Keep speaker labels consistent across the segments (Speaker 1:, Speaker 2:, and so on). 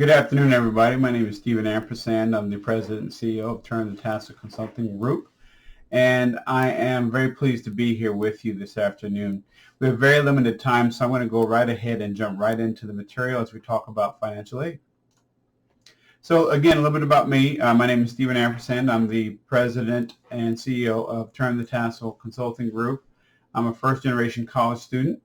Speaker 1: Good afternoon, everybody. My name is Stephen Ampersand. I'm the President and CEO of Turn the Tassel Consulting Group, and I am very pleased to be here with you this afternoon. We have very limited time, so I'm going to go right ahead and jump right into the material as we talk about financial aid. So again, a little bit about me. My name is Stephen Ampersand. I'm the President and CEO of Turn the Tassel Consulting Group. I'm a first-generation college student.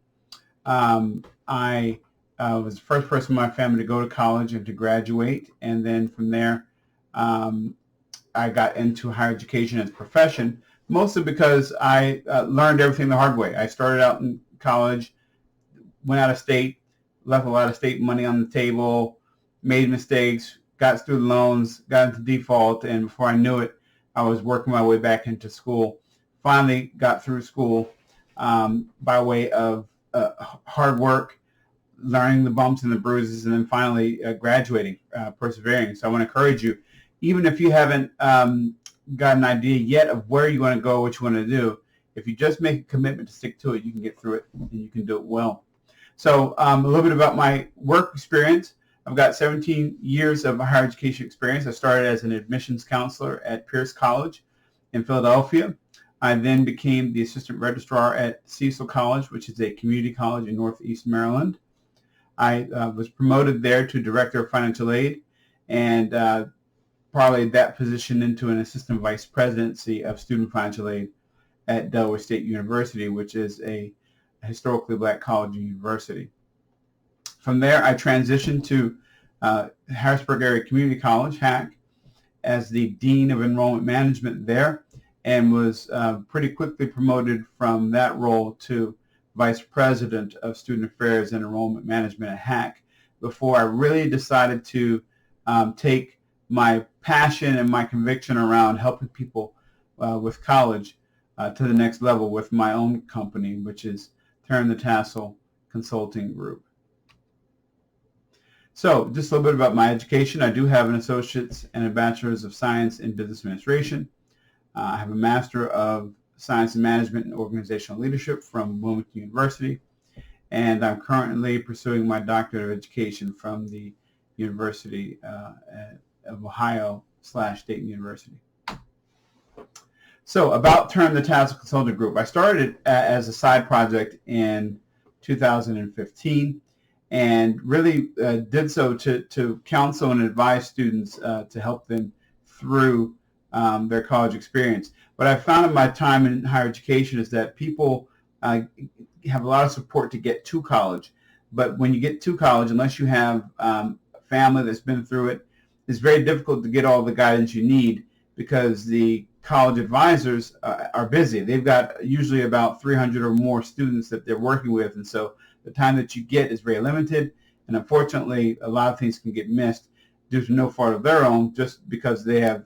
Speaker 1: I was the first person in my family to go to college and to graduate, and then from there I got into higher education as a profession, mostly because I learned everything the hard way. I started out in college, went out of state, left a lot of state money on the table, made mistakes, got student loans, got into default, and before I knew it, I was working my way back into school. Finally got through school by way of hard work, learning the bumps and the bruises, and then finally graduating, persevering. So I want to encourage you, even if you haven't got an idea yet of where you want to go, what you want to do, if you just make a commitment to stick to it, you can get through it and you can do it well. So a little bit about my work experience. I've got 17 years of higher education experience. I started as an admissions counselor at Pierce College in Philadelphia. I then became the assistant registrar at Cecil College, which is a community college in Northeast Maryland. I was promoted there to director of financial aid, and parlayed that position into an assistant vice presidency of student financial aid at Delaware State University, which is a historically black college and university. From there, I transitioned to Harrisburg Area Community College, HAC, as the Dean of Enrollment Management there, and was pretty quickly promoted from that role to Vice President of Student Affairs and Enrollment Management at HAC before I really decided to take my passion and my conviction around helping people with college to the next level with my own company, which is Turn the Tassel Consulting Group. So just a little bit about my education. I do have an associate's and a bachelor's of science in business administration. I have a master of science in management and organizational leadership from Wilmington University, and I'm currently pursuing my doctorate of education from the University of Ohio / Dayton University. So about Turn the Tassel Consulting Group. I started as a side project in 2015 and really did so to counsel and advise students to help them through their college experience. What I found in my time in higher education is that people have a lot of support to get to college, but when you get to college, unless you have a family that's been through it, it's very difficult to get all the guidance you need because the college advisors are busy. They've got usually about 300 or more students that they're working with, and so the time that you get is very limited, and unfortunately a lot of things can get missed due to no fault of their own, just because they have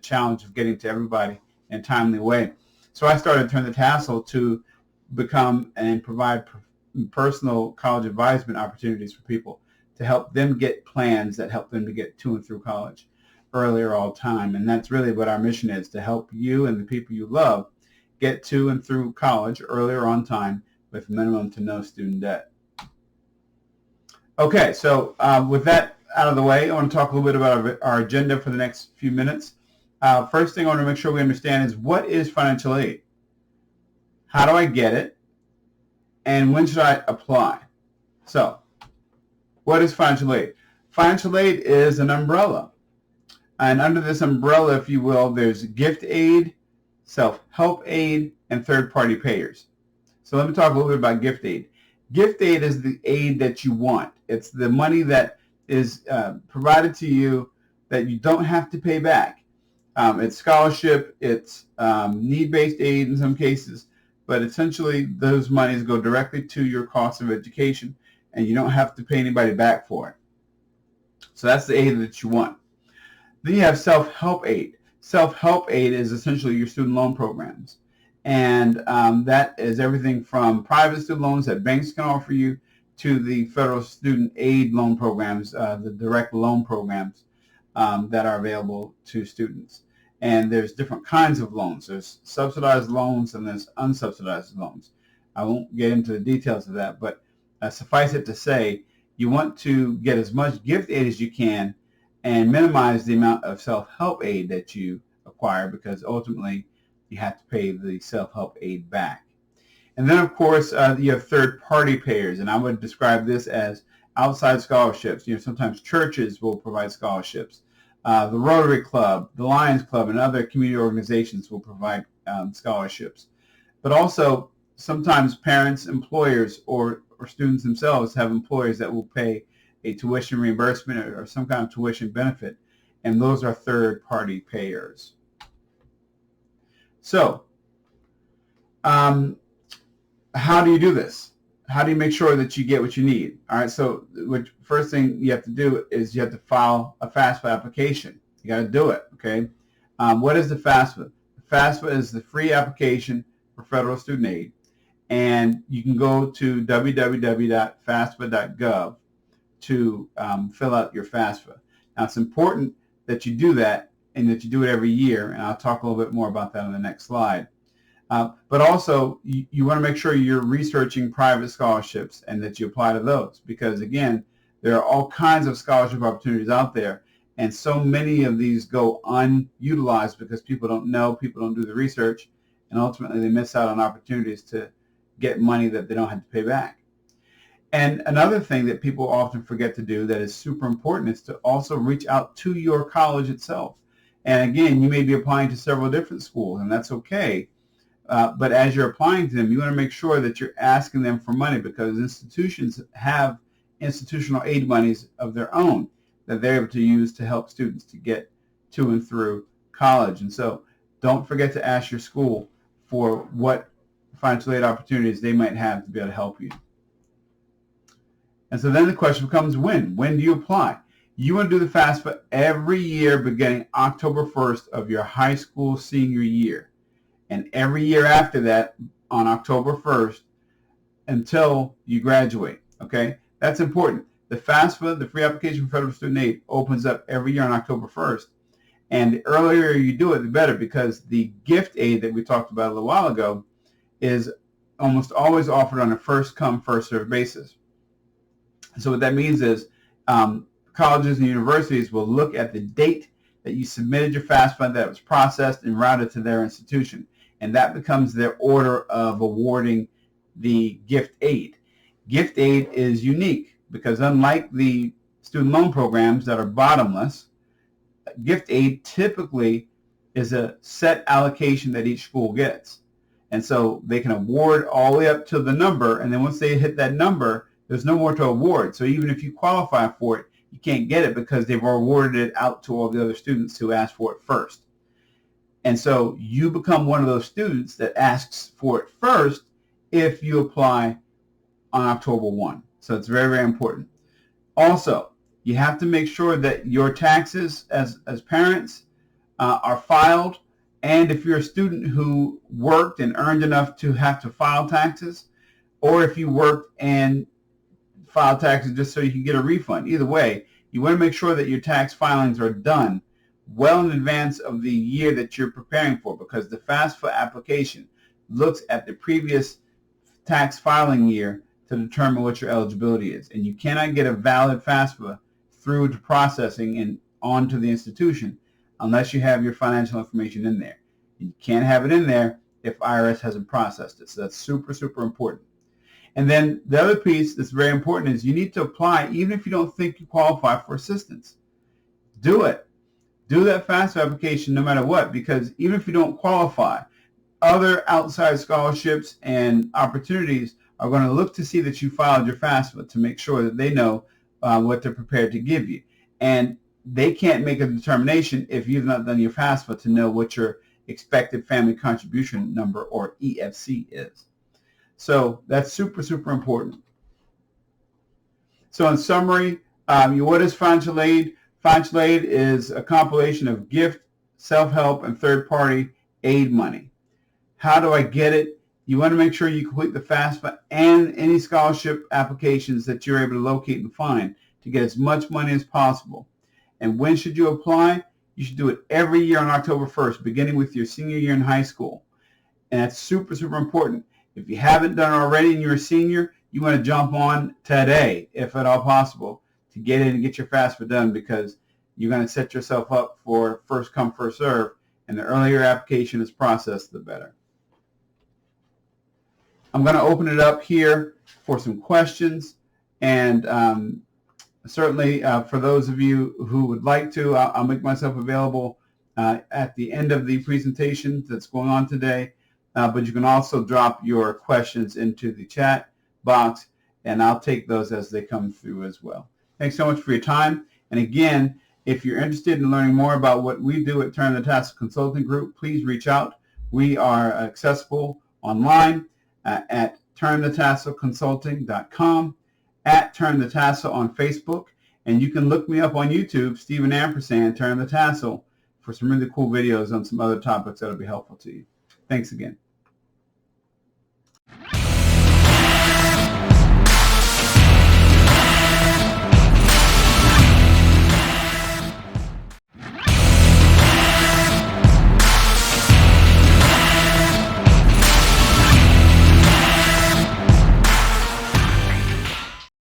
Speaker 1: challenge of getting to everybody in a timely way. So I started Turn the Tassel to become and provide personal college advisement opportunities for people to help them get plans that help them to get to and through college earlier all time. And that's really what our mission is, to help you and the people you love get to and through college earlier on time with minimum to no student debt. Okay, so with that out of the way, I want to talk a little bit about our agenda for the next few minutes. First thing I want to make sure we understand is, what is financial aid? How do I get it? And when should I apply? So, what is financial aid? Financial aid is an umbrella. And under this umbrella, if you will, there's gift aid, self-help aid, and third-party payers. So let me talk a little bit about gift aid. Gift aid is the aid that you want. It's the money that is provided to you that you don't have to pay back. It's scholarship, it's need-based aid in some cases, but essentially those monies go directly to your cost of education, and you don't have to pay anybody back for it. So that's the aid that you want. Then you have self-help aid. Self-help aid is essentially your student loan programs. And that is everything from private student loans that banks can offer you to the federal student aid loan programs, the direct loan programs that are available to students. And there's different kinds of loans. There's subsidized loans and there's unsubsidized loans. I won't get into the details of that, but suffice it to say, you want to get as much gift aid as you can and minimize the amount of self-help aid that you acquire, because ultimately you have to pay the self-help aid back. And then, of course, you have third-party payers, and I would describe this as outside scholarships. Sometimes churches will provide scholarships. The Rotary Club, the Lions Club, and other community organizations will provide scholarships. But also, sometimes parents, employers, or students themselves have employers that will pay a tuition reimbursement or some kind of tuition benefit, and those are third-party payers. So, how do you do this? How do you make sure that you get what you need? All right, so first thing you have to do is you have to file a FAFSA application. You got to do it, okay? What is the FAFSA? The FAFSA is the free application for federal student aid, and you can go to www.fasfa.gov to fill out your FAFSA. Now, it's important that you do that and that you do it every year, and I'll talk a little bit more about that on the next slide. But also, you want to make sure you're researching private scholarships and that you apply to those, because, again, there are all kinds of scholarship opportunities out there, and so many of these go unutilized because people don't know, people don't do the research, and ultimately they miss out on opportunities to get money that they don't have to pay back. And another thing that people often forget to do that is super important is to also reach out to your college itself. And again, you may be applying to several different schools, and that's okay. But as you're applying to them, you want to make sure that you're asking them for money, because institutions have institutional aid monies of their own that they're able to use to help students to get to and through college. And so don't forget to ask your school for what financial aid opportunities they might have to be able to help you. And so then the question becomes when? When do you apply? You want to do the FAFSA every year beginning October 1st of your high school senior year. And every year after that on October 1st until you graduate, okay? That's important. The FAFSA, the free application for federal student aid, opens up every year on October 1st. And the earlier you do it, the better, because the gift aid that we talked about a little while ago is almost always offered on a first-come, first-served basis. So what that means is colleges and universities will look at the date that you submitted your FAFSA, that was processed and routed to their institution. And that becomes their order of awarding the gift aid. Gift aid is unique because, unlike the student loan programs that are bottomless, gift aid typically is a set allocation that each school gets. And so they can award all the way up to the number, and then once they hit that number, there's no more to award. So even if you qualify for it, you can't get it because they've awarded it out to all the other students who asked for it first. And so you become one of those students that asks for it first if you apply on October 1. So it's very, very important. Also, you have to make sure that your taxes as parents are filed. And if you're a student who worked and earned enough to have to file taxes, or if you worked and filed taxes just so you can get a refund, either way, you want to make sure that your tax filings are done well in advance of the year that you're preparing for, because the FAFSA application looks at the previous tax filing year to determine what your eligibility is. And you cannot get a valid FAFSA through to processing and onto the institution unless you have your financial information in there. You can't have it in there if IRS hasn't processed it. So that's super, super important. And then the other piece that's very important is you need to apply even if you don't think you qualify for assistance. Do it. Do that FAFSA application no matter what, because even if you don't qualify, other outside scholarships and opportunities are going to look to see that you filed your FAFSA to make sure that they know what they're prepared to give you. And they can't make a determination if you've not done your FAFSA to know what your expected family contribution number, or EFC, is. So that's super, super important. So in summary, what is financial aid? Financial aid is a compilation of gift, self-help, and third-party aid money. How do I get it? You want to make sure you complete the FAFSA and any scholarship applications that you're able to locate and find to get as much money as possible. And when should you apply? You should do it every year on October 1st, beginning with your senior year in high school. And that's super, super important. If you haven't done it already and you're a senior, you want to jump on today, if at all possible, to get in and get your FAFSA done, because you're going to set yourself up for first come, first serve, and the earlier your application is processed, the better. I'm going to open it up here for some questions, and certainly for those of you who would like to, I'll make myself available at the end of the presentation that's going on today, but you can also drop your questions into the chat box, and I'll take those as they come through as well. Thanks so much for your time. And again, if you're interested in learning more about what we do at Turn the Tassel Consulting Group, please reach out. We are accessible online at turnthetasselconsulting.com, at Turn the Tassel on Facebook, and you can look me up on YouTube, Stephen Ampersand, Turn the Tassel, for some really cool videos on some other topics that will be helpful to you. Thanks again.